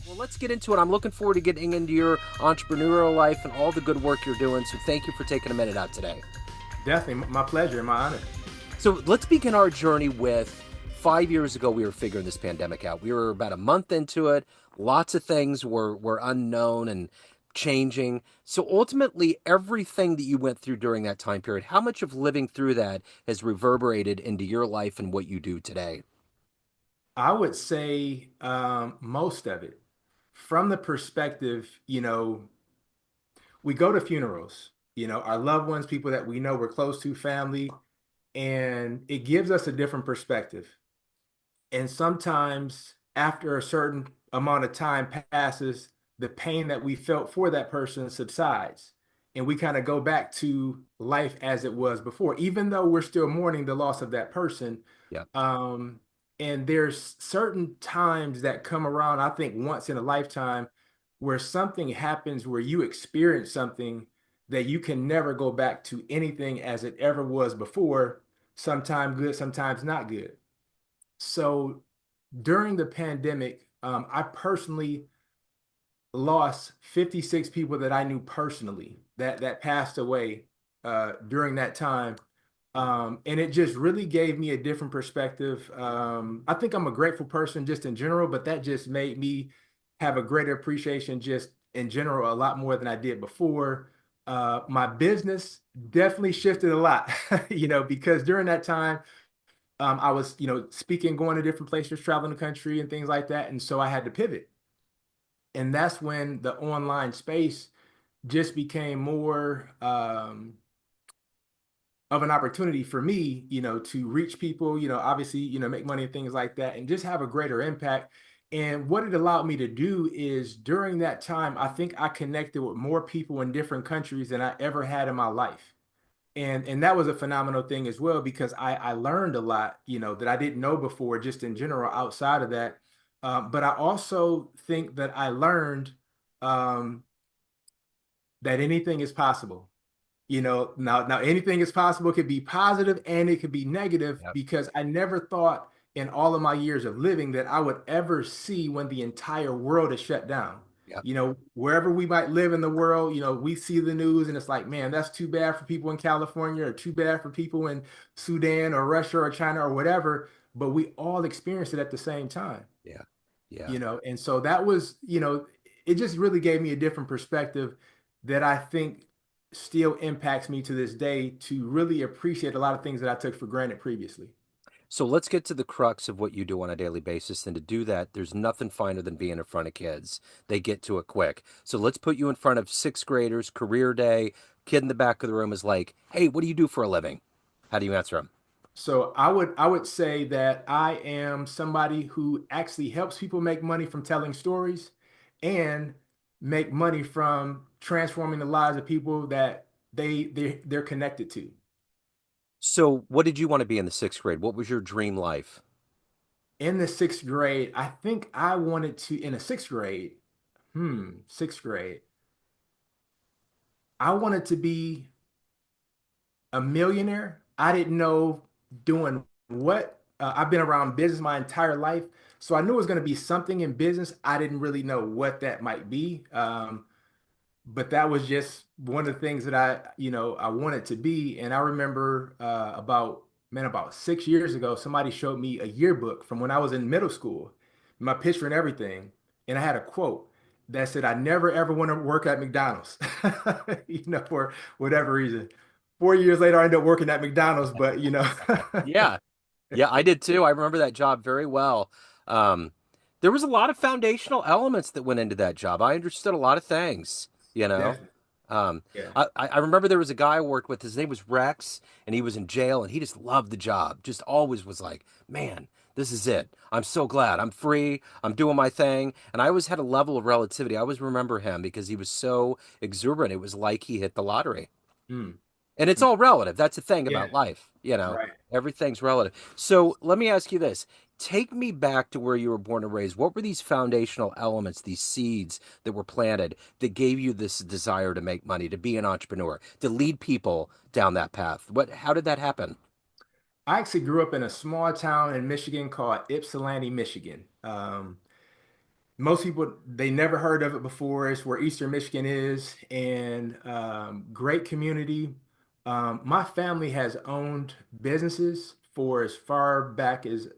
Well, let's get into it. I'm looking forward to getting into your entrepreneurial life and all the good work you're doing. So thank you for taking a minute out today. Definitely, my pleasure and my honor. So let's begin our journey with 5 years ago, we were figuring this pandemic out. We were about a month into it. Lots of things were unknown and changing. So ultimately, everything that you went through during that time period, how much of living through that has reverberated into your life and what you do today? I would say most of it from the perspective, we go to funerals, our loved ones, people that we know we're close to, family, and it gives us a different perspective. And sometimes after a certain amount of time passes, the pain that we felt for that person subsides. And we kind of go back to life as it was before, even though we're still mourning the loss of that person. Yeah. Um, and there's certain times that come around, I think once in a lifetime, where something happens where you experience something that you can never go back to anything as it ever was before, sometimes good, sometimes not good. So during the pandemic, I personally lost 56 people that I knew personally that passed away during that time. And it just really gave me a different perspective. I think I'm a grateful person just in general, but that just made me have a greater appreciation just in general, a lot more than I did before. My business definitely shifted a lot, because during that time, I was, speaking, going to different places, traveling the country and things like that. And so I had to pivot. And that's when the online space just became more of an opportunity for me, to reach people, obviously, make money and things like that, and just have a greater impact. And what it allowed me to do is during that time, I think I connected with more people in different countries than I ever had in my life. And that was a phenomenal thing as well because I learned a lot, that I didn't know before, just in general outside of that. But I also think that I learned um, that anything is possible. Now anything is possible. It could be positive and it could be negative Yep. because I never thought in all of my years of living that I would ever see when the entire world is shut down. Yep. Wherever we might live in the world, we see the news and it's like, man, that's too bad for people in California or too bad for people in Sudan or Russia or China or whatever, but we all experience it at the same time Yeah. Yeah. and so that was, it just really gave me a different perspective that I think still impacts me to this day to really appreciate a lot of things that I took for granted previously. So let's get to the crux of what you do on a daily basis. And to do that, there's nothing finer than being in front of kids. They get to it quick. So let's put you in front of sixth graders, career day. Kid in the back of the room is like, "Hey, what do you do for a living?" How do you answer them? So I would say that I am somebody who actually helps people make money from telling stories and make money from transforming the lives of people that they're connected to. So, what did you want to be in the sixth grade? What was your dream life? In the sixth grade, I think I wanted to, in the sixth grade, sixth grade, I wanted to be a millionaire. I didn't know doing what. I've been around business my entire life, so I knew it was going to be something in business. I didn't really know what that might be. But that was just one of the things that I wanted to be. And I remember about 6 years ago, somebody showed me a yearbook from when I was in middle school, my picture and everything. And I had a quote that said, I never ever want to work at McDonald's, for whatever reason. 4 years later, I ended up working at McDonald's, but Yeah. Yeah, I did too. I remember that job very well. Um, there was a lot of foundational elements that went into that job. I understood a lot of things, you know. definitely. Um, Yeah. I remember there was a guy I worked with. His name was Rex, and he was in jail, and he just loved the job. Just always was like, man, this is it. I'm so glad. I'm free. I'm doing my thing. And I always had a level of relativity. I always remember him because he was so exuberant. It was like he hit the lottery. Mm. And it's all relative. That's the thing Yeah. about life, Right. everything's relative. So let me ask you this. Take me back to where you were born and raised. What were these foundational elements, these seeds that were planted that gave you this desire to make money, to be an entrepreneur, to lead people down that path? How did that happen? I actually grew up in a small town in Michigan called Ypsilanti, Michigan. most people they never heard of it before. It's where Eastern Michigan is, and great community. My family has owned businesses for as far back as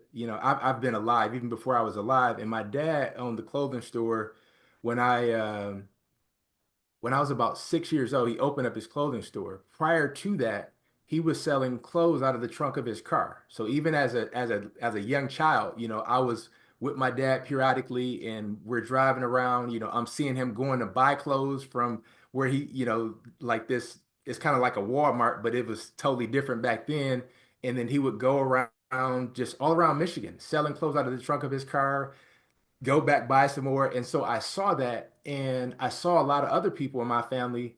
I've been alive, even before I was alive. And my dad owned the clothing store when I was about 6 years old. He opened up his clothing store. Prior to that, he was selling clothes out of the trunk of his car. So even as a young child, I was with my dad periodically, and we're driving around. I'm seeing him going to buy clothes from where like this. It's kind of like a Walmart, but it was totally different back then. And then he would go around just all around Michigan, selling clothes out of the trunk of his car, go back, buy some more. And so I saw that, and I saw a lot of other people in my family.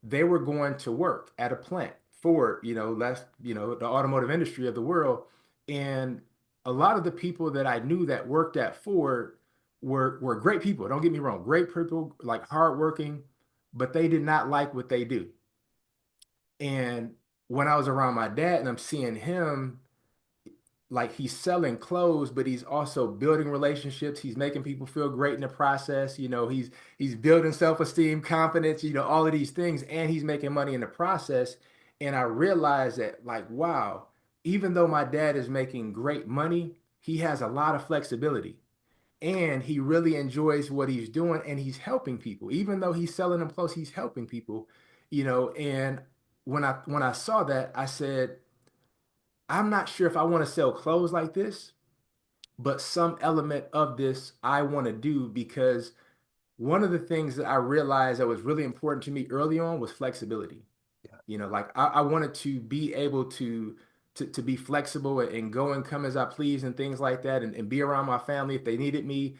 They were going to work at a plant, Ford, that's, the automotive industry of the world. And a lot of the people that I knew that worked at Ford were great people. Don't get me wrong, great people, like hardworking, but they did not like what they do. And when I was around my dad and I'm seeing him, like he's selling clothes, but he's also building relationships. He's making people feel great in the process. He's building self-esteem, confidence, all of these things, and he's making money in the process. And I realized that, like, wow, even though my dad is making great money, he has a lot of flexibility, and he really enjoys what he's doing, and he's helping people. Even though he's selling them clothes, he's helping people, and when I saw that, I said, I'm not sure if I want to sell clothes like this, but some element of this I want to do, because one of the things that I realized that was really important to me early on was flexibility. Yeah. Like I wanted to be able to be flexible and go and come as I please and things like that, and be around my family if they needed me,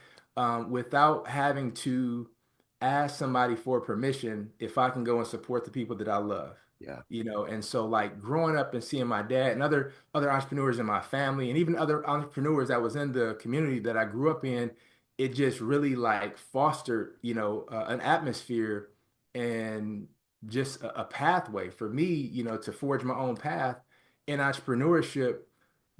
without having to ask somebody for permission if I can go and support the people that I love. Yeah. And so, like, growing up and seeing my dad and other entrepreneurs in my family, and even other entrepreneurs that was in the community that I grew up in, it just really like fostered, an atmosphere and just a pathway for me, to forge my own path in entrepreneurship,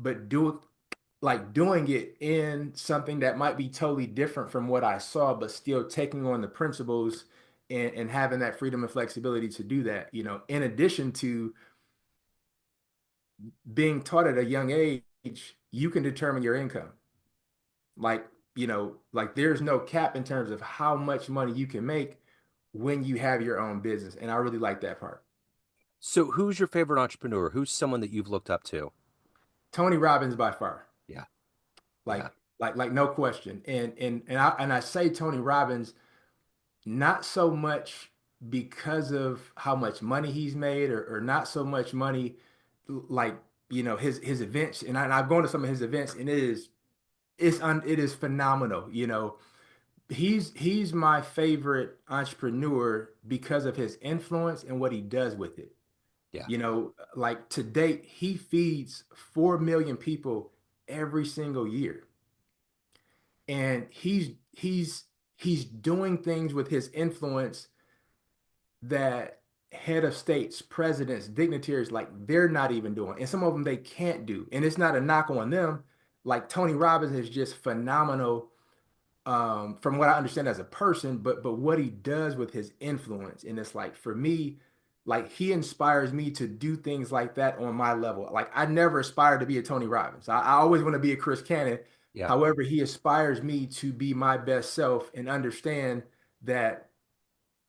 but doing it in something that might be totally different from what I saw, but still taking on the principles and having that freedom and flexibility to do that, in addition to being taught at a young age, you can determine your income. Like, like there's no cap in terms of how much money you can make when you have your own business. And I really like that part. So who's your favorite entrepreneur? Who's someone that you've looked up to? Tony Robbins by far. Yeah. Yeah. Like no question. And I say Tony Robbins not so much because of how much money he's made, or not so much money, like, his events. And I've gone to some of his events, and it is phenomenal. He's my favorite entrepreneur because of his influence and what he does with it. Yeah. Like to date, he feeds 4 million people every single year. And he's doing things with his influence that head of states, presidents, dignitaries, like they're not even doing. And some of them they can't do. And it's not a knock on them. Like Tony Robbins is just phenomenal, from what I understand as a person, but what he does with his influence. And it's like, for me, like he inspires me to do things like that on my level. Like I never aspired to be a Tony Robbins. I always want to be a Chris Cannon. Yeah. However, he inspires me to be my best self and understand that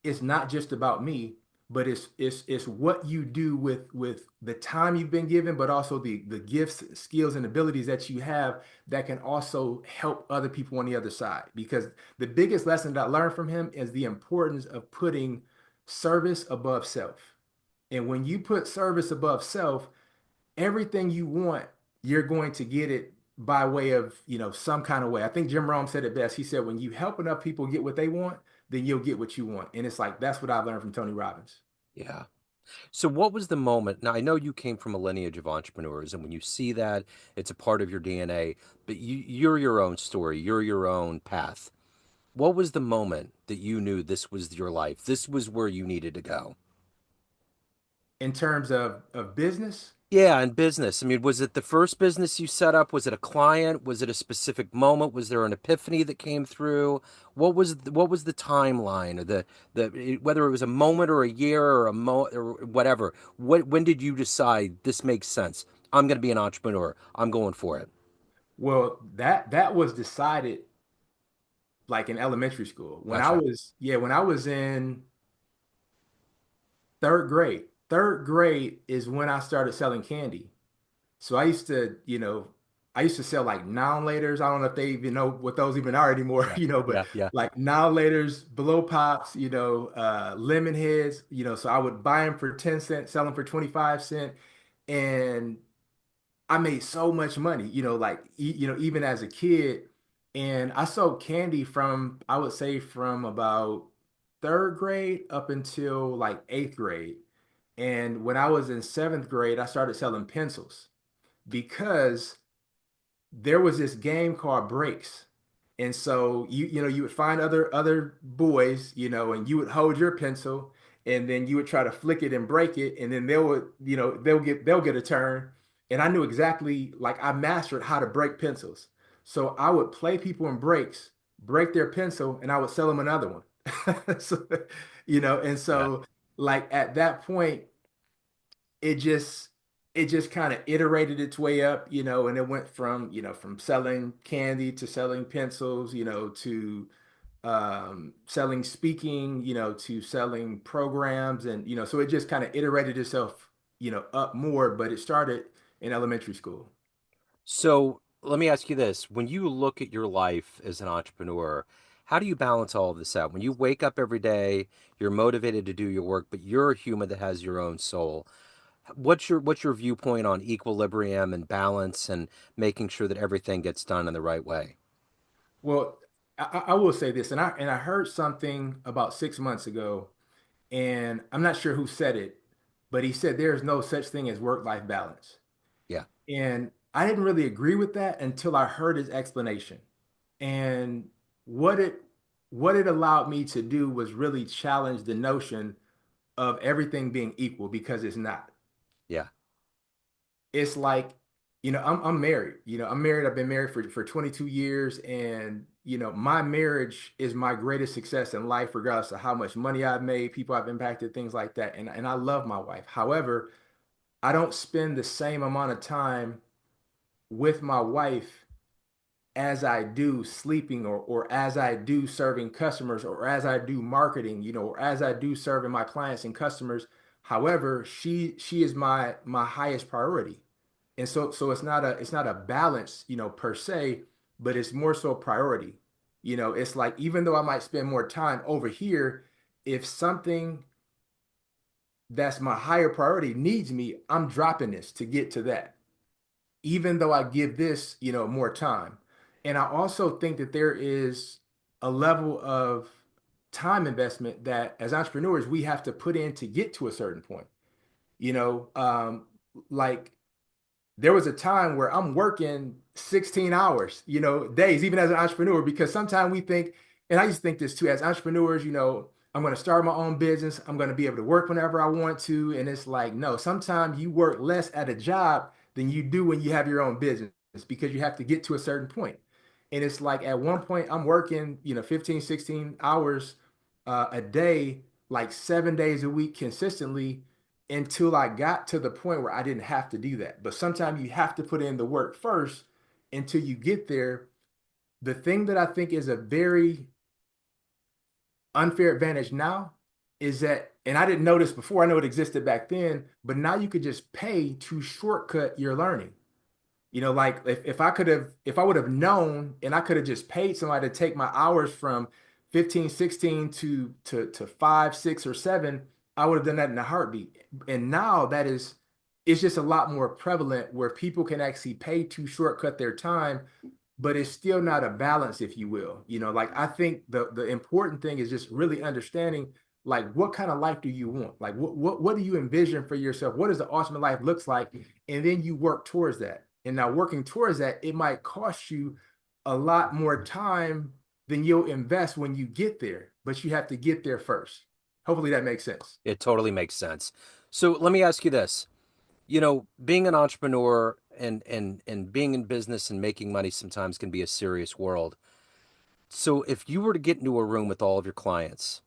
it's not just about me, but it's what you do with the time you've been given, but also the gifts, skills, and abilities that you have that can also help other people on the other side. Because the biggest lesson that I learned from him is the importance of putting service above self. And when you put service above self, everything you want, you're going to get it by way of, some kind of way. I think Jim Rome said it best. He said, when you help enough people get what they want, then you'll get what you want. And it's like, that's what I've learned from Tony Robbins. Yeah. So what was the moment? Now I know you came from a lineage of entrepreneurs, and when you see that, it's a part of your DNA, but you're your own story, you're your own path. What was the moment that you knew this was your life? This was where you needed to go? In terms of business, Yeah, in business. I mean, was it the first business you set up? Was it a client? Was it a specific moment? Was there an epiphany that came through? What was the timeline or whether it was a moment or a year or a mo or whatever? When did you decide this makes sense? I'm going to be an entrepreneur. I'm going for it. Well, that was decided like in elementary school. Gotcha. When I was in third grade. Third grade is when I started selling candy. So I used to, I used to sell like now laters. I don't know if they even know what those even are anymore, Yeah. but Yeah. Yeah. like now laters, blow pops, lemon heads, so I would buy them for 10 cents, sell them for 25 cents. And I made so much money, like, even as a kid. And I sold candy from, I would say from about third grade up until like eighth grade. And when I was in seventh grade, I started selling pencils because there was this game called Breaks. And so you would find other boys, and you would hold your pencil and then you would try to flick it and break it and then they'll get a turn. And I knew exactly, like, I mastered how to break pencils. So I would play people in breaks, break their pencil, and I would sell them another one. So, and Yeah. so like at that point it just it just kind of iterated its way up, and it went from, from selling candy to selling pencils, to selling speaking, to selling programs, and so it just kind of iterated itself, up more, but it started in elementary school. So let me ask you this. When you look at your life as an entrepreneur, how do you balance all of this out? When you wake up every day, you're motivated to do your work, but you're a human that has your own soul. What's your viewpoint on equilibrium and balance and making sure that everything gets done in the right way? Well, I will say this, and I heard something about 6 months ago, and I'm not sure who said it, but he said there's no such thing as work-life balance. Yeah, And I didn't really agree with that until I heard his explanation. And what it what it allowed me to do was really challenge the notion of everything being equal, because it's not. yeah, It's like, I'm married. I'm married. I've been married for 22 years, and my marriage is my greatest success in life, regardless of how much money I've made, people I've impacted, things like that. And I love my wife. However, I don't spend the same amount of time with my wife as I do sleeping, or as I do serving customers, or as I do marketing, or as I do serving my clients and customers. However, she is my highest priority. And so it's not a balance, per se, but it's more so priority. It's like, even though I might spend more time over here, if something that's my higher priority needs me, I'm dropping this to get to that, even though I give this, more time. And I also think that there is a level of time investment that as entrepreneurs we have to put in to get to a certain point. You know, um, like, there was a time where I'm working 16 hours, days, even as an entrepreneur, because sometimes we think, and I used to think this too, as entrepreneurs, I'm going to start my own business. I'm going to be able to work whenever I want to. And it's like, no, sometimes you work less at a job than you do when you have your own business, because you have to get to a certain point. And it's like, at one point I'm working, 15, 16 hours a day, like 7 days a week consistently, until I got to the point where I didn't have to do that. But sometimes you have to put in the work first until you get there. The thing that I think is a very unfair advantage now is that, and I didn't know this before, I know it existed back then, but now you could just pay to shortcut your learning. Like, if I would have known, and I could have just paid somebody to take my hours from 15, 16 to 5, 6, or 7, I would have done that in a heartbeat. And now it's just a lot more prevalent, where people can actually pay to shortcut their time, but it's still not a balance, if you will. Like, I think the important thing is just really understanding, like, what kind of life do you want? Like, what do you envision for yourself? What does the ultimate life looks like? And then you work towards that. And now, working towards that, it might cost you a lot more time than you'll invest when you get there, but you have to get there first. Hopefully that makes sense. it totally makes sense. So let me ask you this. Being an entrepreneur and being in business and making money sometimes can be a serious world. So if you were to get into a room with all of your clients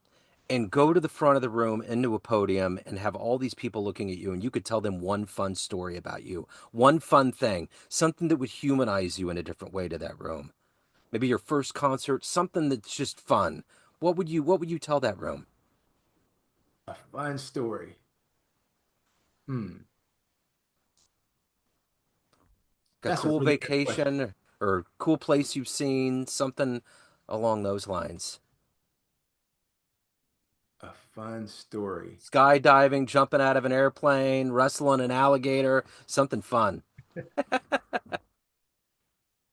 and go to the front of the room into a podium and have all these people looking at you and you could tell them one fun story about you, one fun thing, something that would humanize you in a different way to that room. Maybe your first concert, something that's just fun. What would you tell that room? A fun story. Hmm. A That's a cool really good question. vacation or cool place you've seen, something along those lines. A fun story. Skydiving, jumping out of an airplane, wrestling an alligator, something fun.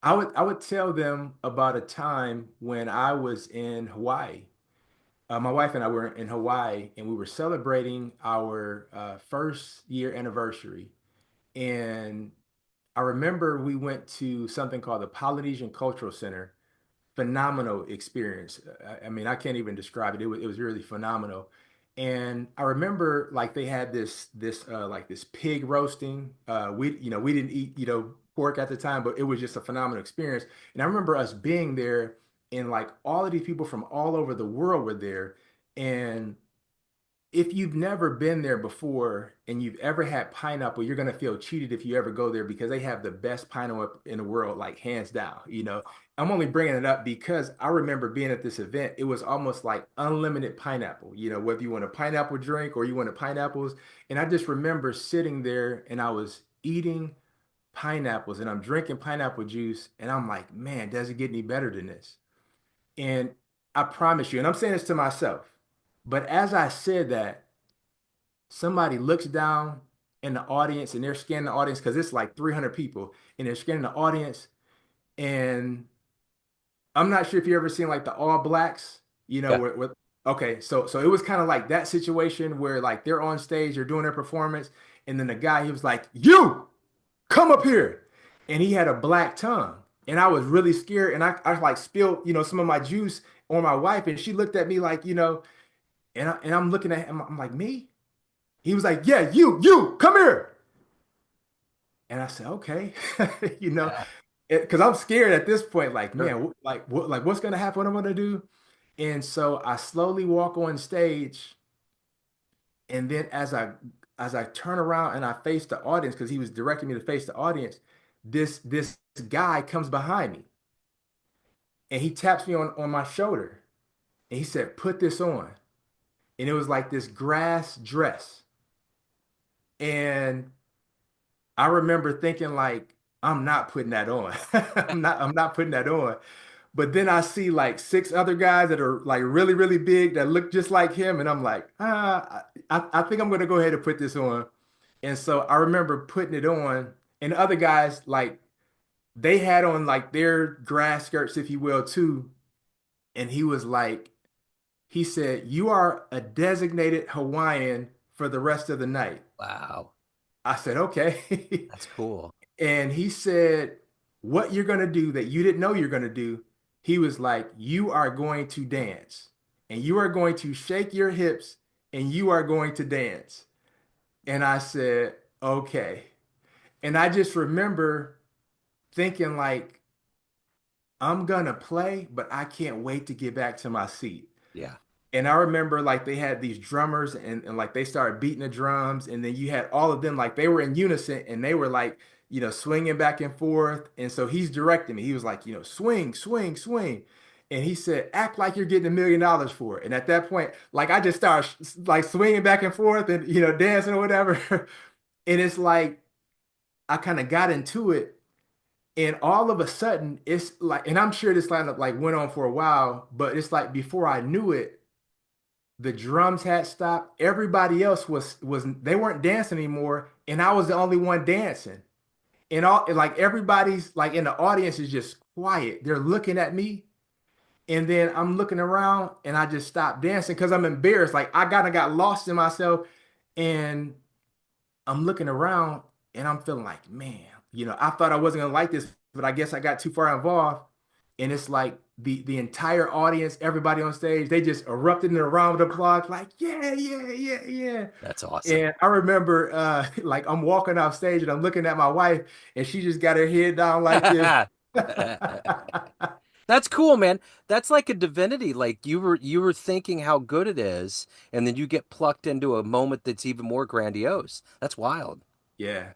I would tell them about a time when I was in Hawaii. My wife and I were in Hawaii, and we were celebrating our first year anniversary. And I remember we went to something called the Polynesian Cultural Center. Phenomenal experience. I mean, I can't even describe it. It was really phenomenal. And I remember like they had this pig roasting. We didn't eat pork at the time, but it was just a phenomenal experience. And I remember us being there, and like all of these people from all over the world were there. And if you've never been there before and you've ever had pineapple, you're gonna feel cheated if you ever go there because they have the best pineapple in the world, like hands down. I'm only bringing it up because I remember being at this event. It was almost like unlimited pineapple. Whether you want a pineapple drink or you want a pineapples. And I just remember sitting there and I was eating pineapples and I'm drinking pineapple juice and I'm like, man, does it get any better than this? And I promise you, and I'm saying this to myself, but as I said that, somebody looks down in the audience and they're scanning the audience because it's like 300 people and they're scanning the audience. And I'm not sure if you ever seen like the All Blacks, Yeah. okay, so it was kind of like that situation where like they're on stage, they're doing their performance, and then the guy he was like, "You come up here," and he had a black tongue, and I was really scared, and I like spilled some of my juice on my wife, and she looked at me like and I'm looking at him, I'm like, me? He was like, "Yeah, you come here." And I said, okay, you know, Yeah. because I'm scared at this point, like, Sure. man, like what's gonna happen? What I'm gonna do? And so I slowly walk on stage, and then as I turn around and I face the audience, because he was directing me to face the audience, this guy comes behind me and he taps me on my shoulder and he said, "Put this on." And it was like this grass dress. And I remember thinking like, I'm not putting that on. I'm not putting that on. But then I see like six other guys that are like really, really big that look just like him. And I'm like, I think I'm gonna go ahead and put this on. And so I remember putting it on, and the other guys, like, they had on like their grass skirts, if you will, too. And he was like, he said, "You are a designated Hawaiian for the rest of the night." Wow. I said, "Okay." That's cool. And he said, "What you're going to do that you didn't know you're going to do," he was like, "You are going to dance and you are going to shake your hips and you are going to dance." And I said, "Okay." And I just remember thinking, like, I'm going to play, but I can't wait to get back to my seat. Yeah. And I remember like they had these drummers and like they started beating the drums and then you had all of them like they were in unison and they were like, swinging back and forth. And so he's directing me. He was like, swing, swing, swing. And he said, act like you're getting $1 million for it. And at that point, like I just started like swinging back and forth and, dancing or whatever. And it's like I kind of got into it. And all of a sudden, it's like, and I'm sure this lineup like went on for a while, but it's like before I knew it, the drums had stopped. Everybody else was they weren't dancing anymore, and I was the only one dancing. And all like everybody's like in the audience is just quiet. They're looking at me, and then I'm looking around, and I just stopped dancing because I'm embarrassed. Like I kind of got lost in myself, and I'm looking around, and I'm feeling like, man, I thought I wasn't gonna like this, but I guess I got too far involved. And it's like the entire audience, everybody on stage, they just erupted in a round of applause, like, yeah, yeah, yeah, yeah. That's awesome. And I remember like I'm walking off stage and I'm looking at my wife and she just got her head down like this. That's cool, man. That's like a divinity. Like you were thinking how good it is, and then you get plucked into a moment that's even more grandiose. That's wild. Yeah,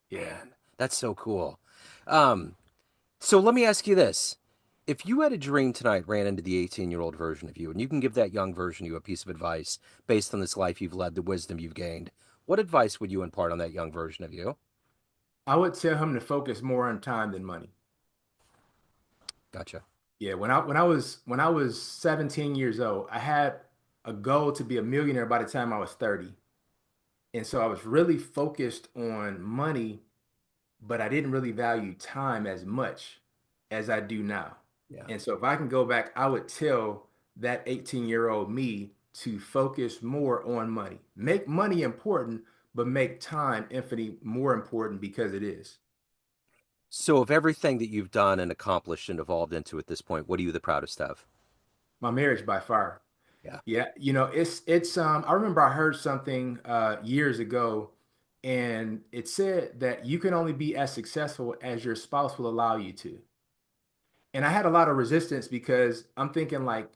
yeah. Man, that's so cool. Um, so let me ask you this. If you had a dream tonight ran into the 18-year-old version of you, and you can give that young version of you a piece of advice based on this life you've led, the wisdom you've gained, what advice would you impart on that young version of you? I would tell him to focus more on time than money. Gotcha. Yeah, when I was 17 years old, I had a goal to be a millionaire by the time I was 30. And so I was really focused on money, but I didn't really value time as much as I do now. Yeah. And so if I can go back, I would tell that 18-year-old me to focus more on money. Make money important, but make time infinitely more important because it is. So, of everything that you've done and accomplished and evolved into at this point, what are you the proudest of? My marriage by far. Yeah. Yeah, it's I remember I heard something years ago and it said that you can only be as successful as your spouse will allow you to. And I had a lot of resistance because I'm thinking like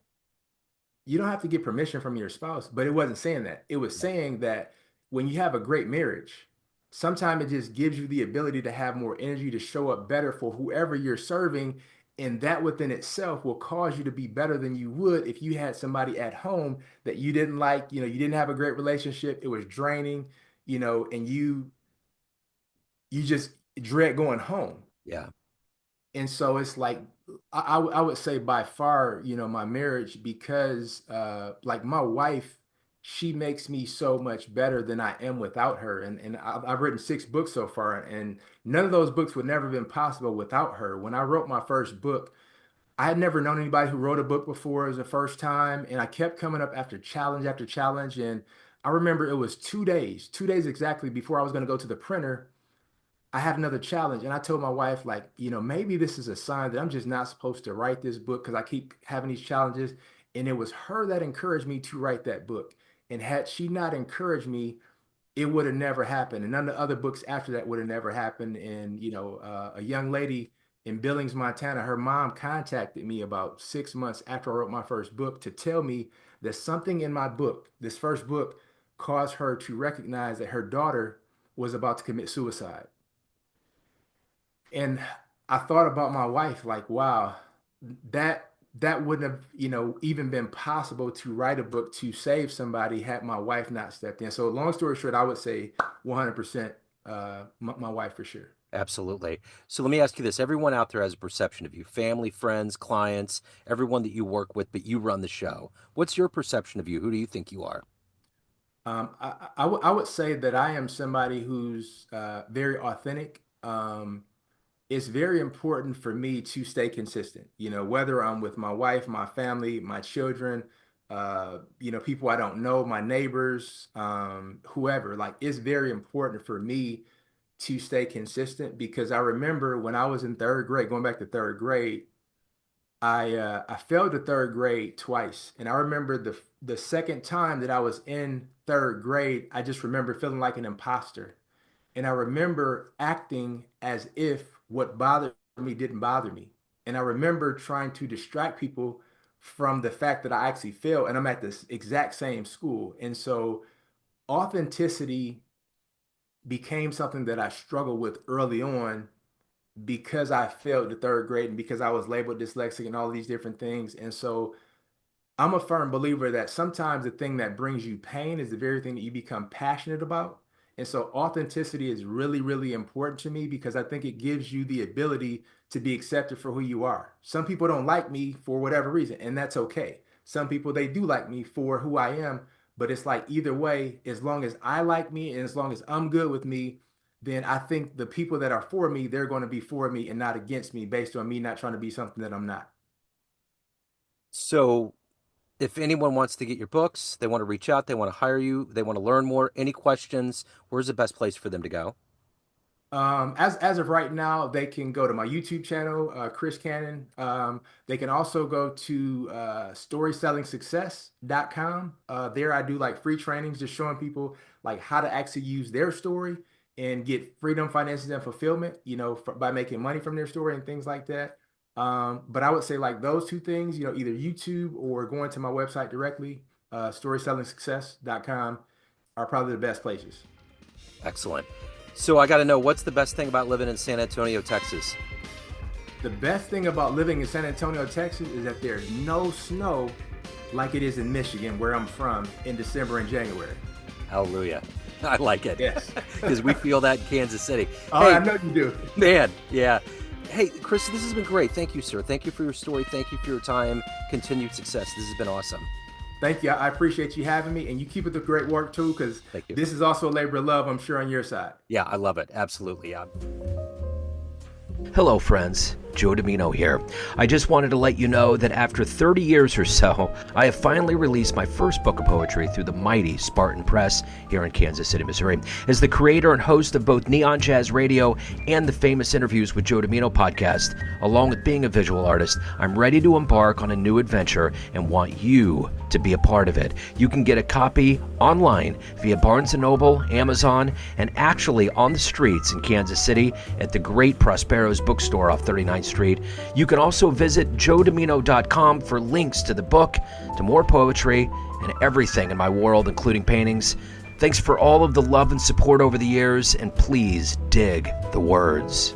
you don't have to get permission from your spouse, but it wasn't saying that. It was Yeah. saying that when you have a great marriage, sometimes it just gives you the ability to have more energy to show up better for whoever you're serving. And that within itself will cause you to be better than you would if you had somebody at home that you didn't like, you didn't have a great relationship, it was draining, and you just dread going home. Yeah. And so it's like I would say by far, my marriage because like my wife, she makes me so much better than I am without her. And I've written 6 books so far, and none of those books would never have been possible without her. When I wrote my first book, I had never known anybody who wrote a book before. It was the first time, and I kept coming up after challenge. And I remember it was 2 days exactly before I was going to go to the printer. I had another challenge, and I told my wife, like, maybe this is a sign that I'm just not supposed to write this book because I keep having these challenges. And it was her that encouraged me to write that book. And had she not encouraged me, it would have never happened. And none of the other books after that would have never happened. And, a young lady in Billings, Montana, her mom contacted me about 6 months after I wrote my first book to tell me that something in my book, this first book, caused her to recognize that her daughter was about to commit suicide. And I thought about my wife, like, wow, that wouldn't have, even been possible to write a book to save somebody had my wife not stepped in. So long story short, I would say 100% my wife for sure. Absolutely. So let me ask you this. Everyone out there has a perception of you, family, friends, clients, everyone that you work with, but you run the show. What's your perception of you? Who do you think you are? I would say that I am somebody who's very authentic. It's very important for me to stay consistent, whether I'm with my wife, my family, my children, people I don't know, my neighbors, whoever. Like, it's very important for me to stay consistent because I remember when I was in third grade, going back to third grade, I failed the third grade twice. And I remember the second time that I was in third grade, I just remember feeling like an imposter. And I remember acting as if what bothered me didn't bother me. And I remember trying to distract people from the fact that I actually failed and I'm at this exact same school. And so authenticity became something that I struggled with early on because I failed the third grade and because I was labeled dyslexic and all these different things. And so I'm a firm believer that sometimes the thing that brings you pain is the very thing that you become passionate about. And so authenticity is really, really important to me because I think it gives you the ability to be accepted for who you are. Some people don't like me for whatever reason, and that's okay. Some people, they do like me for who I am, but it's like either way, as long as I like me and as long as I'm good with me, then I think the people that are for me, they're going to be for me and not against me based on me not trying to be something that I'm not. So if anyone wants to get your books, they want to reach out, they want to hire you, they want to learn more, any questions, where's the best place for them to go? As of right now, they can go to my YouTube channel, Chris Cannon. They can also go to storytellingsuccess.com. There I do like free trainings, just showing people like how to actually use their story and get freedom, finances, and fulfillment, by making money from their story and things like that. But I would say like those two things, either YouTube or going to my website directly, storytellingsuccess.com are probably the best places. Excellent. So I got to know, what's the best thing about living in San Antonio, Texas? The best thing about living in San Antonio, Texas is that there's no snow like it is in Michigan, where I'm from, in December and January. Hallelujah. I like it. Yes. Because we feel that in Kansas City. Oh, Hey, I know you do. man, yeah. Hey, Chris, this has been great. Thank you, sir. Thank you for your story. Thank you for your time. Continued success. This has been awesome. Thank you. I appreciate you having me, and you keep up the great work too, because Thank you. this is also a labor of love, I'm sure, on your side. Yeah, I love it. Absolutely. Yeah. Hello, friends. Joe Dimino here. I just wanted to let you know that after 30 years or so, I have finally released my first book of poetry through the mighty Spartan Press here in Kansas City, Missouri. As the creator and host of both Neon Jazz Radio and the Famous Interviews with Joe Dimino podcast, along with being a visual artist, I'm ready to embark on a new adventure and want you to be a part of it. You can get a copy online via Barnes & Noble, Amazon, and actually on the streets in Kansas City at the great Prospero's bookstore off 39th Street. You can also visit joedimino.com for links to the book, to more poetry, and everything in my world, including paintings. Thanks for all of the love and support over the years, and please dig the words.